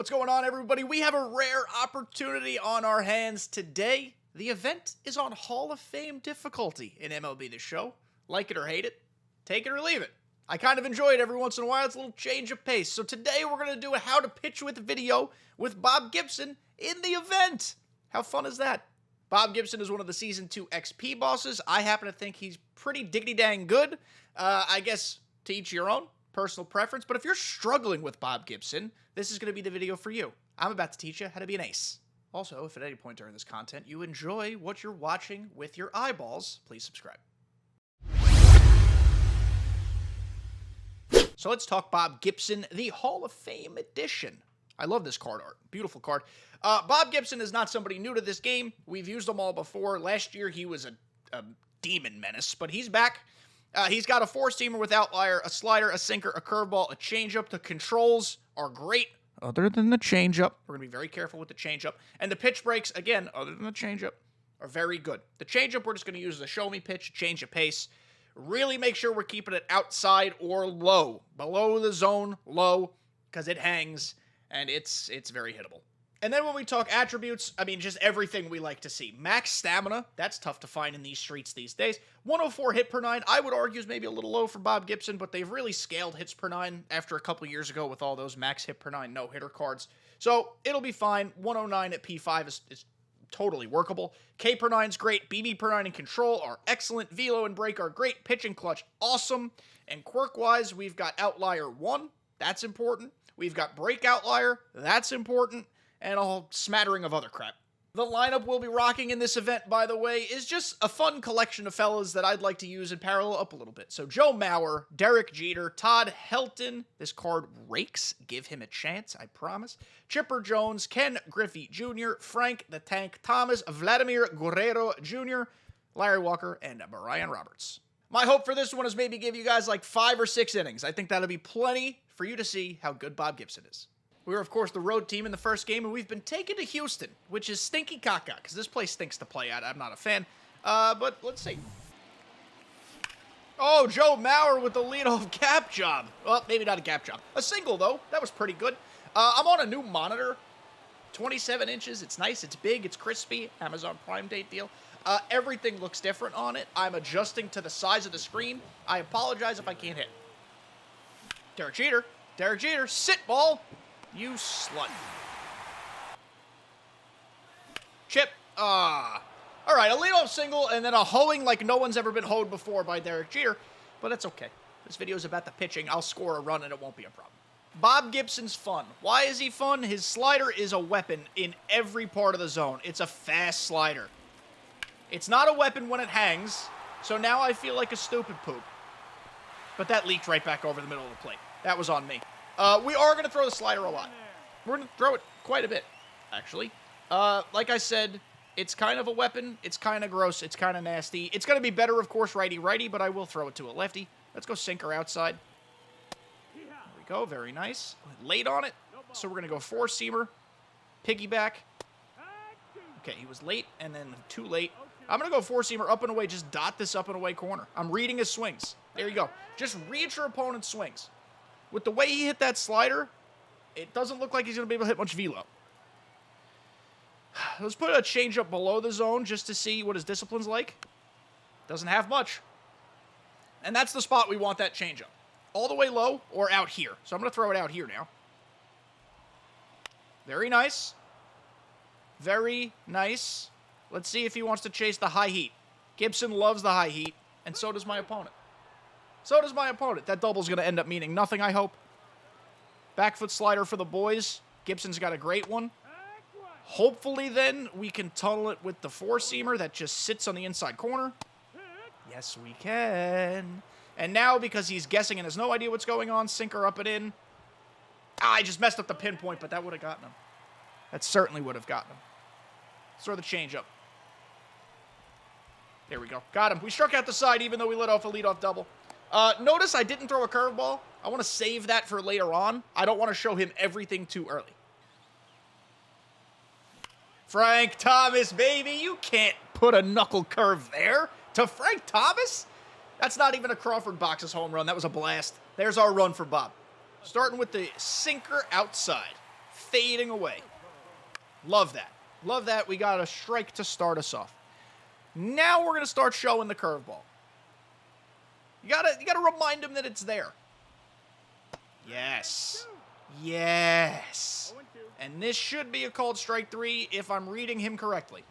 What's going on, everybody? We have a rare opportunity on our hands today. The event is on Hall of Fame difficulty in MLB The Show. Like it or hate it, take it or leave it. I kind of enjoy it every once in a while. It's a little change of pace. So today we're going to do a how to pitch with video with Bob Gibson in the event. How fun is that? Bob Gibson is one of the Season 2 XP bosses. I happen to think he's pretty diggity-dang good. I guess to each your own. Personal preference, but if you're struggling with Bob Gibson, this is going to be the video for you. I'm about to teach you how to be an ace. Also, if at any point during this content you enjoy what you're watching with your eyeballs, please subscribe. So let's talk Bob Gibson, the Hall of Fame edition. I love this card art. Beautiful card. Bob Gibson is not somebody new to this game. We've used them all before. Last year he was a demon menace, but he's back. He's got a four-seamer with outlier, a slider, a sinker, a curveball, a changeup. The controls are great, other than the changeup. We're going to be very careful with the changeup. And the pitch breaks, again, other than the changeup, are very good. The changeup we're just going to use as a show-me pitch, change of pace. Really make sure we're keeping it outside or low. Below the zone, low, because it hangs, and it's very hittable. And then when we talk attributes, I mean, just everything we like to see. Max stamina, that's tough to find in these streets these days. 104 hit per 9, I would argue is maybe a little low for Bob Gibson, but they've really scaled hits per 9 after a couple years ago with all those max hit per 9 no-hitter cards. So it'll be fine. 109 at P5 is totally workable. K per 9 is great. BB per 9 and control are excellent. Velo and break are great. Pitch and clutch, awesome. And quirk-wise, we've got outlier 1. That's important. We've got break outlier. That's important. And a whole smattering of other crap. The lineup we'll be rocking in this event, by the way, is just a fun collection of fellas that I'd like to use and parallel up a little bit. So Joe Mauer, Derek Jeter, Todd Helton. This card rakes. Give him a chance, I promise. Chipper Jones, Ken Griffey Jr., Frank the Tank Thomas, Vladimir Guerrero Jr., Larry Walker, and Brian Roberts. My hope for this one is maybe give you guys like 5 or 6 innings. I think that'll be plenty for you to see how good Bob Gibson is. We were, of course, the road team in the first game, and we've been taken to Houston, which is stinky caca, because this place stinks to play at. I'm not a fan, but let's see. Oh, Joe Mauer with the leadoff gap job. Well, maybe not a gap job. A single, though. That was pretty good. I'm on a new monitor, 27 inches. It's nice. It's big. It's crispy. Amazon Prime Day deal. Everything looks different on it. I'm adjusting to the size of the screen. I apologize if I can't hit. Derek Jeter. Derek Jeter. Sit ball. You slut. Chip. All right, a leadoff single and then a hoeing like no one's ever been hoed before by Derek Jeter, but it's okay. This video is about the pitching. I'll score a run and it won't be a problem. Bob Gibson's fun. Why is he fun? His slider is a weapon in every part of the zone. It's a fast slider. It's not a weapon when it hangs, so now I feel like a stupid poop. But that leaked right back over the middle of the plate. That was on me. We are going to throw the slider a lot. We're going to throw it quite a bit, actually. Like I said, it's kind of a weapon. It's kind of gross. It's kind of nasty. It's going to be better, of course, righty-righty, but I will throw it to a lefty. Let's go sinker outside. There we go. Very nice. Late on it, so we're going to go four-seamer. Piggyback. Okay, he was late, and then too late. I'm going to go four-seamer up and away. Just dot this up and away corner. I'm reading his swings. There you go. Just read your opponent's swings. With the way he hit that slider, it doesn't look like he's going to be able to hit much velo. Let's put a changeup below the zone just to see what his discipline's like. Doesn't have much. And that's the spot we want that changeup. All the way low or out here. So I'm going to throw it out here now. Very nice. Very nice. Let's see if he wants to chase the high heat. Gibson loves the high heat, and so does my opponent. So does my opponent. That double's going to end up meaning nothing, I hope. Back foot slider for the boys. Gibson's got a great one. Hopefully, then, we can tunnel it with the four-seamer that just sits on the inside corner. Yes, we can. And now, because he's guessing and has no idea what's going on, sinker up and in. I just messed up the pinpoint, but that would have gotten him. That certainly would have gotten him. Let's throw the changeup. There we go. Got him. We struck out the side, even though we let off a leadoff double. Notice I didn't throw a curveball. I want to save that for later on. I don't want to show him everything too early. Frank Thomas, baby. You can't put a knuckle curve there. To Frank Thomas? That's not even a Crawford Boxes home run. That was a blast. There's our run for Bob. Starting with the sinker outside. fading away. Love that. Love that. We got a strike to start us off. Now we're going to start showing the curveball. You gotta remind him that it's there. Yes. Yes. And this should be a called strike 3 if I'm reading him correctly.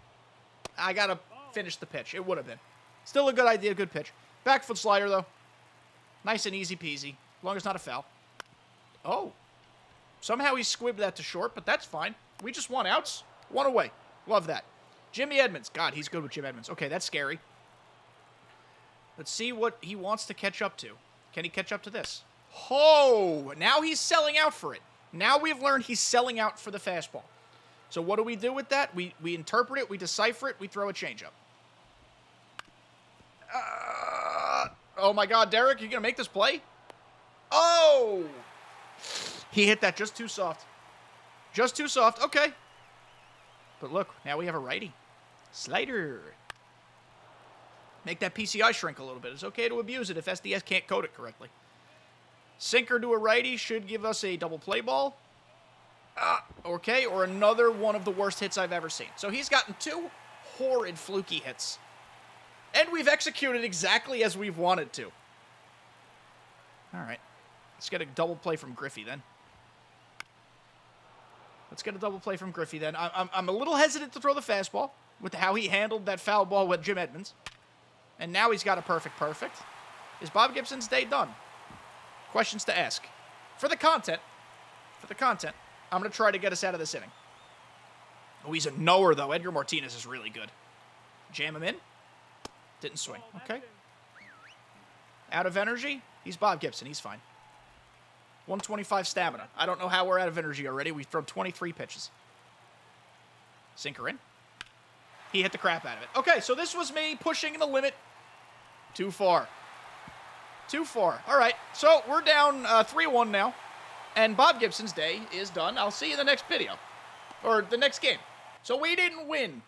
I gotta finish the pitch. It would have been. Still a good idea, good pitch. Back foot slider, though. Nice and easy peasy. As long as it's not a foul. Oh. Somehow he squibbed that to short, but that's fine. We just want outs. One away. Love that. Jimmy Edmonds. God, he's good with Jim Edmonds. Okay, that's scary. Let's see what he wants to catch up to. Can he catch up to this? Oh, now he's selling out for it. Now we've learned he's selling out for the fastball. So what do we do with that? We interpret it, we decipher it, we throw a changeup. Oh my God, Derek, you gonna make this play? Oh! He hit that just too soft. Just too soft, okay. But look, now we have a righty. Slider. Make that PCI shrink a little bit. It's okay to abuse it if SDS can't code it correctly. Sinker to a righty should give us a double play ball. Okay, or another one of the worst hits I've ever seen. So he's gotten 2 horrid fluky hits. And we've executed exactly as we've wanted to. All right. Let's get a double play from Griffey then. I'm a little hesitant to throw the fastball with how he handled that foul ball with Jim Edmonds. And now he's got a perfect. Is Bob Gibson's day done? Questions to ask. For the content, I'm going to try to get us out of this inning. Oh, he's a knower, though. Edgar Martinez is really good. Jam him in. Didn't swing. Okay. Out of energy. He's Bob Gibson. He's fine. 125 stamina. I don't know how we're out of energy already. We've thrown 23 pitches. Sinker in. He hit the crap out of it. Okay, so this was me pushing the limit. Too far. All right, so we're down 3-1 now. And Bob Gibson's day is done. I'll see you in the next video. Or the next game. So we didn't win.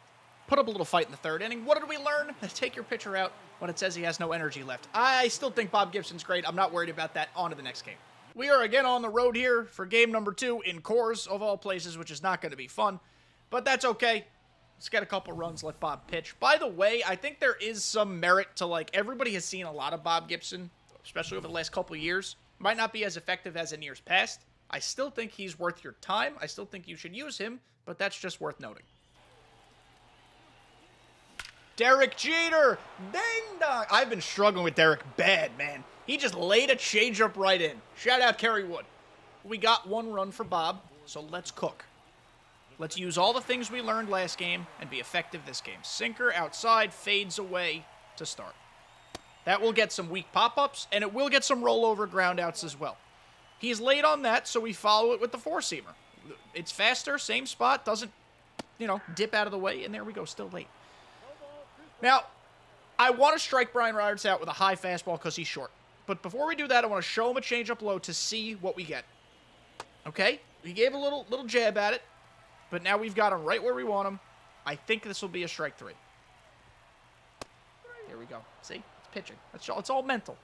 Put up a little fight in the 3rd inning. What did we learn? Take your pitcher out when it says he has no energy left. I still think Bob Gibson's great. I'm not worried about that. On to the next game. We are again on the road here for game number 2 in Coors, of all places, which is not going to be fun. But that's okay. Let's get a couple runs, let Bob pitch. By the way, I think there is some merit to, everybody has seen a lot of Bob Gibson, especially over the last couple of years. Might not be as effective as in years past. I still think he's worth your time. I still think you should use him, but that's just worth noting. Derek Jeter! Ding dong! I've been struggling with Derek bad, man. He just laid a changeup right in. Shout out KREW. We got 1 run for Bob, so let's cook. Let's use all the things we learned last game and be effective this game. Sinker outside, fades away to start. That will get some weak pop-ups, and it will get some rollover groundouts as well. He's late on that, so we follow it with the 4-seamer. It's faster, same spot, doesn't, dip out of the way, and there we go, still late. Now, I want to strike Brian Roberts out with a high fastball because he's short. But before we do that, I want to show him a changeup low to see what we get. Okay? He gave a little jab at it. But now we've got him right where we want him. I think this will be a strike 3. There we go. See? It's pitching. It's all mental.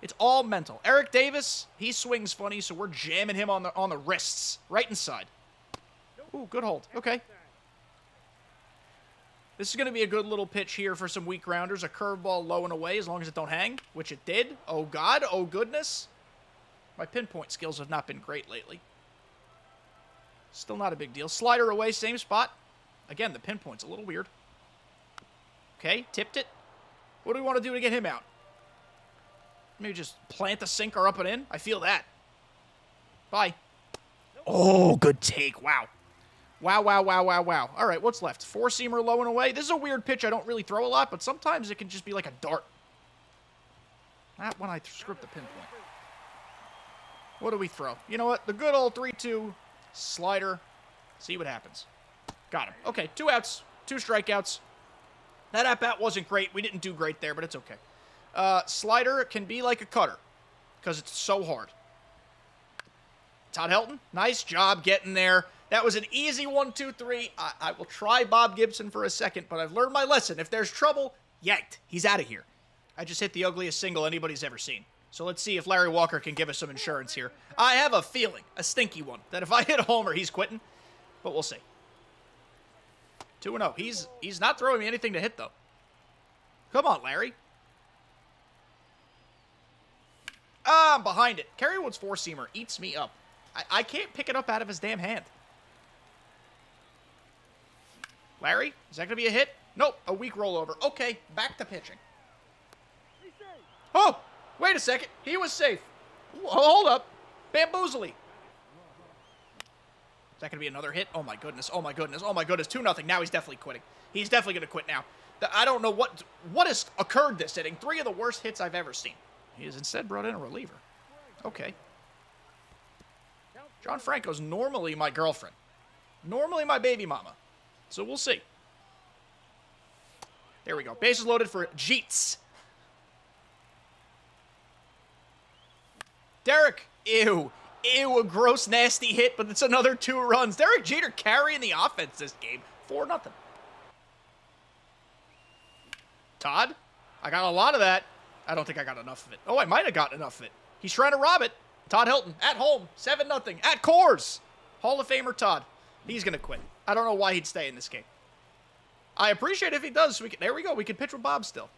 It's all mental. Eric Davis, he swings funny, so we're jamming him on the wrists. Right inside. Ooh, good hold. Okay. This is going to be a good little pitch here for some weak grounders. A curveball low and away as long as it don't hang, which it did. Oh, God. Oh, goodness. My pinpoint skills have not been great lately. Still not a big deal. Slider away, same spot. Again, the pinpoint's a little weird. Okay, tipped it. What do we want to do to get him out? Maybe just plant the sinker up and in? I feel that. Bye. Oh, good take. Wow. Wow. All right, what's left? 4-seamer low and away. This is a weird pitch I don't really throw a lot, but sometimes it can just be like a dart. Not when I screw up the pinpoint. What do we throw? You know what? The good old 3-2 slider. See what happens. Got him. Okay, 2 outs, 2 strikeouts. That at-bat wasn't great. We didn't do great there, but it's okay. Slider can be like a cutter because it's so hard. Todd Helton, nice job getting there. That was an easy 1-2-3. I will try Bob Gibson for a second, but I've learned my lesson. If there's trouble, yanked. He's out of here. I just hit the ugliest single anybody's ever seen. So let's see if Larry Walker can give us some insurance here. I have a feeling, a stinky one, that if I hit a homer, he's quitting. but we'll see. 2-0. He's not throwing me anything to hit, though. Come on, Larry. Ah, I'm behind it. KREW's four-seamer eats me up. I can't pick it up out of his damn hand. Larry, is that going to be a hit? Nope, a weak rollover. Okay, back to pitching. Oh, wait a second. He was safe. Hold up. Bamboozly. Is that going to be another hit? Oh, my goodness. Oh, my goodness. Oh, my goodness. 2-0. Now he's definitely quitting. He's definitely going to quit now. I don't know what has occurred this inning. 3 of the worst hits I've ever seen. He has instead brought in a reliever. Okay. John Franco's normally my girlfriend. Normally my baby mama. So we'll see. There we go. Bases loaded for Jeets. Derek. Ew. Ew, a gross, nasty hit, but it's another 2 runs. Derek Jeter carrying the offense this game. 4-0. Todd. I got a lot of that. I don't think I got enough of it. Oh, I might have gotten enough of it. He's trying to rob it. Todd Hilton, at home, 7-0, at Coors. Hall of Famer Todd. He's going to quit. I don't know why he'd stay in this game. I appreciate if he does. There we go. We can pitch with Bob still.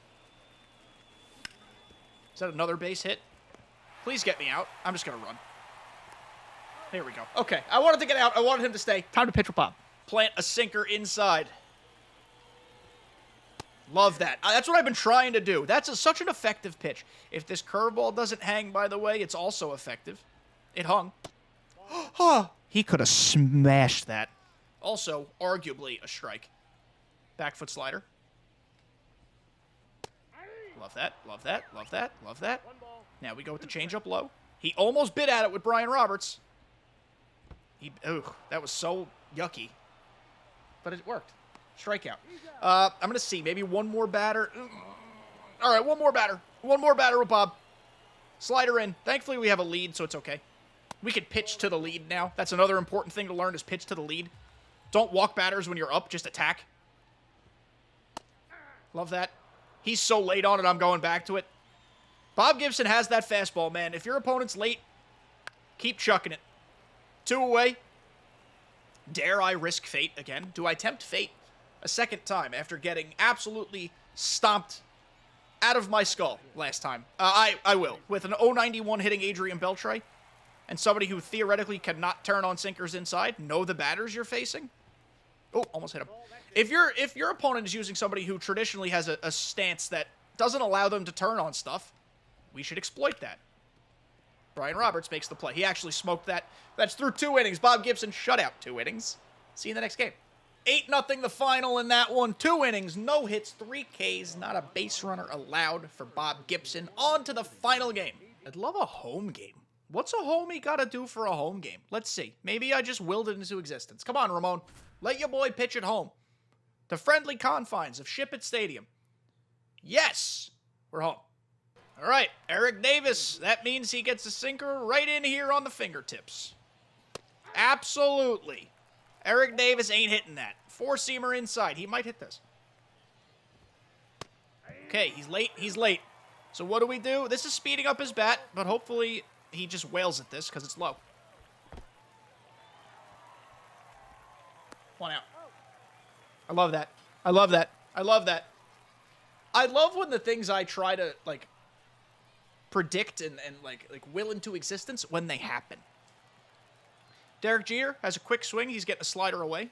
Is that another base hit? Please get me out. I'm just going to run. There we go. Okay, I wanted to get out. I wanted him to stay. Time to pitch with Bob. Plant a sinker inside. Love that. That's what I've been trying to do. That's such an effective pitch. If this curveball doesn't hang, by the way, it's also effective. It hung. He could have smashed that. Also, arguably a strike. Back foot slider. Love that. Love that. Love that. Love that. Now we go with the changeup low. He almost bit at it with Brian Roberts. That was so yucky. But it worked. Strikeout. I'm going to see. Maybe one more batter. All right, one more batter. One more batter with Bob. Slider in. Thankfully, we have a lead, so it's okay. We can pitch to the lead now. That's another important thing to learn is pitch to the lead. Don't walk batters when you're up. Just attack. Love that. He's so late on it, I'm going back to it. Bob Gibson has that fastball, man. If your opponent's late, keep chucking it. 2 away. Dare I risk fate again? Do I tempt fate a second time after getting absolutely stomped out of my skull last time? I will. With an 091 hitting Adrian Beltre and somebody who theoretically cannot turn on sinkers inside, know the batters you're facing. Oh, almost hit him. If your opponent is using somebody who traditionally has a stance that doesn't allow them to turn on stuff, we should exploit that. Brian Roberts makes the play. He actually smoked that. That's through 2 innings. Bob Gibson shutout 2 innings. See you in the next game. 8-0 the final in that one. 2 innings, no hits, 3 Ks, not a base runner allowed for Bob Gibson. On to the final game. I'd love a home game. What's a homie got to do for a home game? Let's see. Maybe I just willed it into existence. Come on, Ramon. Let your boy pitch at home. The friendly confines of Ship It Stadium. Yes, we're home. All right, Eric Davis. That means he gets a sinker right in here on the fingertips. Absolutely. Eric Davis ain't hitting that. 4-seamer inside. He might hit this. Okay, he's late. He's late. So what do? This is speeding up his bat, but hopefully he just wails at this because it's low. 1 out. I love that. I love that. I love that. I love when the things I try to, like, predict and like will into existence when they happen. Derek Jeter has a quick swing. He's getting a slider away.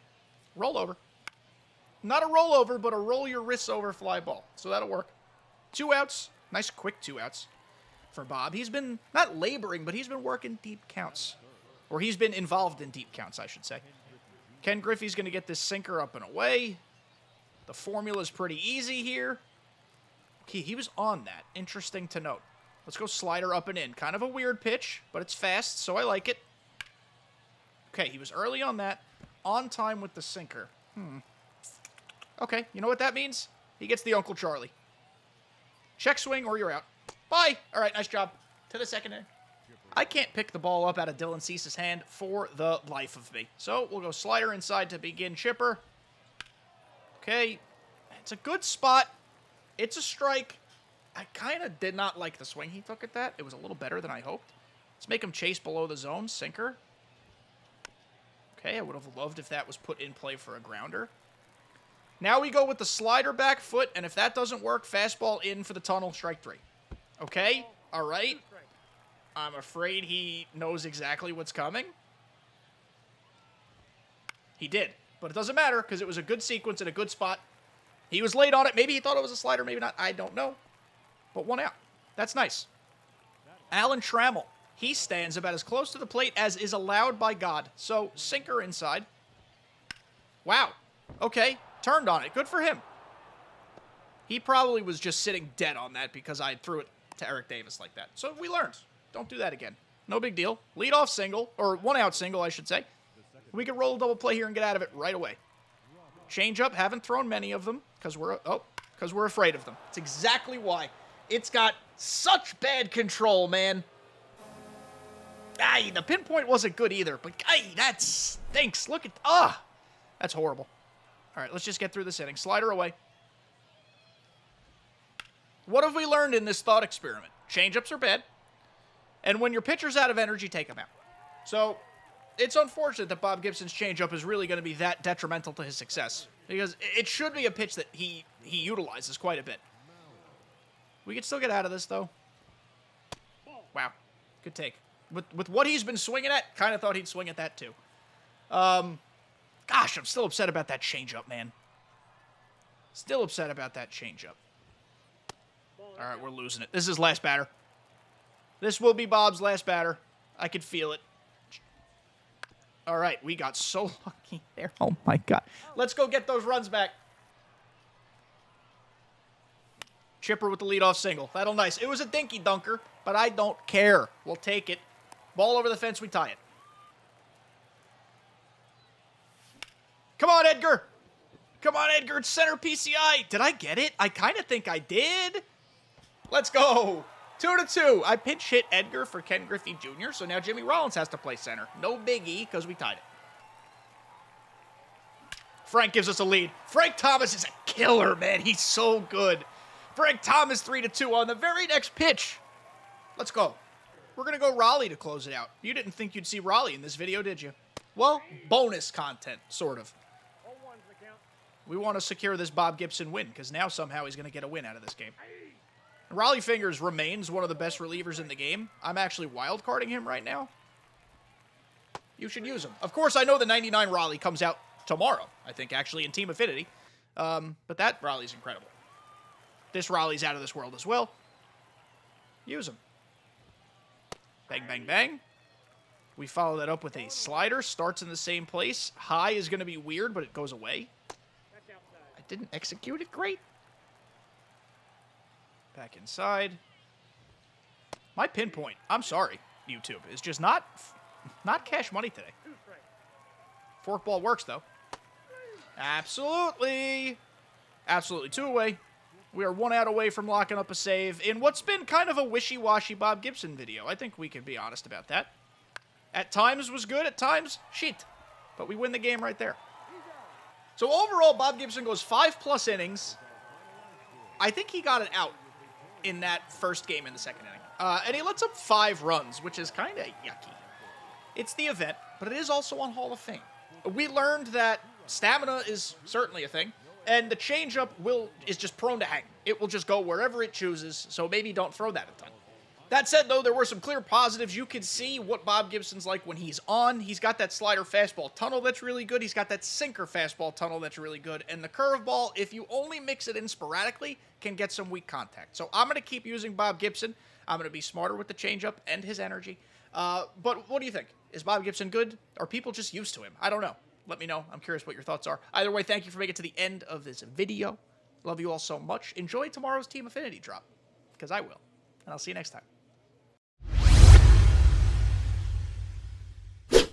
Rollover. Not a rollover, but a roll your wrists over fly ball. So that'll work. 2 outs. Nice quick 2 outs for Bob. He's been not laboring, but he's been working deep counts. Or he's been involved in deep counts, I should say. Ken Griffey's going to get this sinker up and away. The formula's pretty easy here. Okay, he was on that. Interesting to note. Let's go slider up and in. Kind of a weird pitch, but it's fast, so I like it. Okay, he was early on that. On time with the sinker. Okay, you know what that means? He gets the Uncle Charlie. Check swing or you're out. Bye! All right, nice job. To the second inning. I can't pick the ball up out of Dylan Cease's hand for the life of me. So we'll go slider inside to begin chipper. Okay, it's a good spot. It's a strike. I kind of did not like the swing he took at that. It was a little better than I hoped. Let's make him chase below the zone. Sinker. Okay, I would have loved if that was put in play for a grounder. Now we go with the slider back foot, and if that doesn't work, fastball in for the tunnel, strike 3. Okay, all right. I'm afraid he knows exactly what's coming. He did, but it doesn't matter because it was a good sequence in a good spot. He was late on it. Maybe he thought it was a slider, maybe not. I don't know. But 1 out. That's nice. Alan Trammell. He stands about as close to the plate as is allowed by God. So, sinker inside. Wow. Okay. Turned on it. Good for him. He probably was just sitting dead on that because I threw it to Eric Davis like that. So, we learned. Don't do that again. No big deal. Leadoff single, or 1 out single, I should say. We can roll a double play here and get out of it right away. Change up. Haven't thrown many of them because we're afraid of them. It's exactly why. It's got such bad control, man. Ay, the pinpoint wasn't good either, but ay, that stinks. Look at, that's horrible. All right, let's just get through this inning. Slider away. What have we learned in this thought experiment? Changeups are bad, and when your pitcher's out of energy, take them out. So, it's unfortunate that Bob Gibson's changeup is really going to be that detrimental to his success, because it should be a pitch that he utilizes quite a bit. We could still get out of this, though. Wow, good take. With what he's been swinging at, kind of thought he'd swing at that too. Gosh, I'm still upset about that changeup, man. Still upset about that changeup. All right, we're losing it. This is his last batter. This will be Bob's last batter. I could feel it. All right, we got so lucky there. Oh, my God. Let's go get those runs back. Chipper with the leadoff single. That'll nice. It was a dinky dunker, but I don't care. We'll take it. Ball over the fence, we tie it. Come on, Edgar. Come on, Edgar. It's center PCI. Did I get it? I kind of think I did. Let's go. 2-2. I pinch hit Edgar for Ken Griffey Jr., so now Jimmy Rollins has to play center. No biggie, because we tied it. Frank gives us a lead. Frank Thomas is a killer, man. He's so good. Frank Thomas 3-2 on the very next pitch. Let's go. We're going to go Raleigh to close it out. You didn't think you'd see Raleigh in this video, did you? Well, bonus content, sort of. We want to secure this Bob Gibson win, because now somehow he's going to get a win out of this game. Raleigh Fingers remains one of the best relievers in the game. I'm actually wildcarding him right now. You should use him. Of course, I know the 99 Raleigh comes out tomorrow, I think, actually, in Team Affinity. But that Raleigh's incredible. This Raleigh's out of this world as well. Use him. Bang, bang, bang. We follow that up with a slider. Starts in the same place. High is going to be weird, but it goes away. I didn't execute it great. Back inside. My pinpoint, I'm sorry, YouTube, is just not cash money today. Forkball works, though. Absolutely. Absolutely. 2 away. We are 1 out away from locking up a save in what's been kind of a wishy-washy Bob Gibson video. I think we can be honest about that. At times was good, at times, shit. But we win the game right there. So overall, Bob Gibson goes 5+ innings. I think he got it out in that first game in the second inning. And he lets up 5 runs, which is kind of yucky. It's the event, but it is also on Hall of Fame. We learned that stamina is certainly a thing. And the changeup is just prone to hang. It will just go wherever it chooses, so maybe don't throw that a ton. That said, though, there were some clear positives. You can see what Bob Gibson's like when he's on. He's got that slider fastball tunnel that's really good. He's got that sinker fastball tunnel that's really good. And the curveball, if you only mix it in sporadically, can get some weak contact. So I'm going to keep using Bob Gibson. I'm going to be smarter with the changeup and his energy. But what do you think? Is Bob Gibson good? Are people just used to him? I don't know. Let me know. I'm curious what your thoughts are. Either way, thank you for making it to the end of this video. Love you all so much. Enjoy tomorrow's Team Affinity drop, because I will. And I'll see you next time.